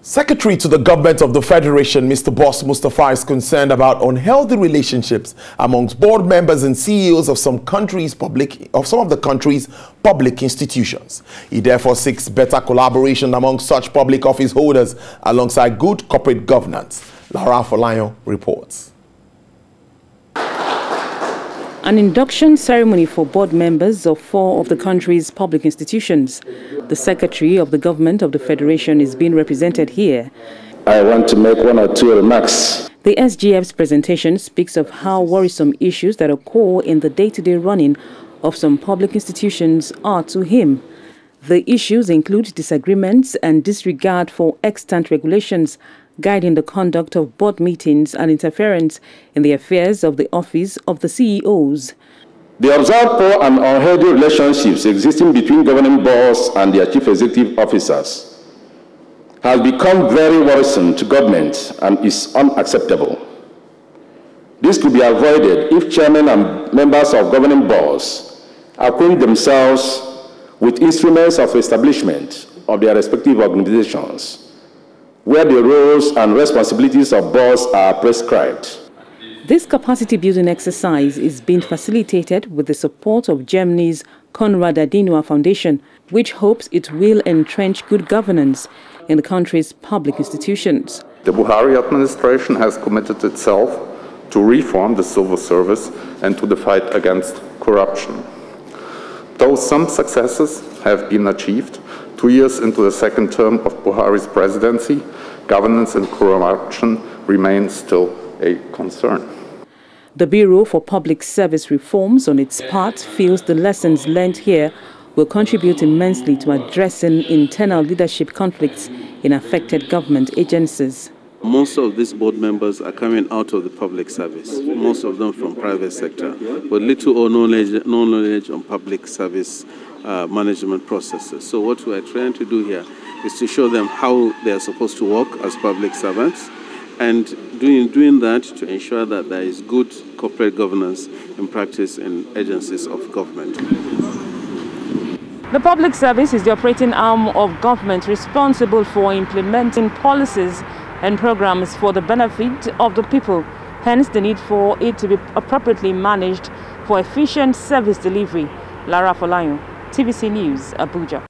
Secretary to the Government of the Federation, Mr. Boss Mustapha, is concerned about unhealthy relationships amongst board members and CEOs of some of the country's public institutions. He therefore seeks better collaboration among such public office holders alongside good corporate governance. Lara Folayon reports. An induction ceremony for board members of 4 of the country's public institutions. The Secretary of the Government of the Federation is being represented here. I want to make 1 or 2 remarks. The SGF's presentation speaks of how worrisome issues that occur in the day-to-day running of some public institutions are to him. The issues include disagreements and disregard for extant regulations guiding the conduct of board meetings and interference in the affairs of the office of the CEOs. The observed poor and unhealthy relationships existing between governing boards and their chief executive officers has become very worrisome to government and is unacceptable. This could be avoided if chairmen and members of governing boards acquaint themselves with instruments of establishment of their respective organizations, where the roles and responsibilities of boards are prescribed. This capacity-building exercise is being facilitated with the support of Germany's Konrad Adenauer Foundation, which hopes it will entrench good governance in the country's public institutions. The Buhari administration has committed itself to reform the civil service and to the fight against corruption. Though some successes have been achieved, 2 years into the second term of Buhari's presidency, governance and corruption remain still a concern. The Bureau for Public Service Reforms, on its part, feels the lessons learned here will contribute immensely to addressing internal leadership conflicts in affected government agencies. Most of these board members are coming out of the public service, most of them from private sector, with little or no knowledge on public service management processes. So what we are trying to do here is to show them how they are supposed to work as public servants, and doing that to ensure that there is good corporate governance in practice in agencies of government. The public service is the operating arm of government responsible for implementing policies and programs for the benefit of the people, hence the need for it to be appropriately managed for efficient service delivery. Lara Folayon, TVC News, Abuja.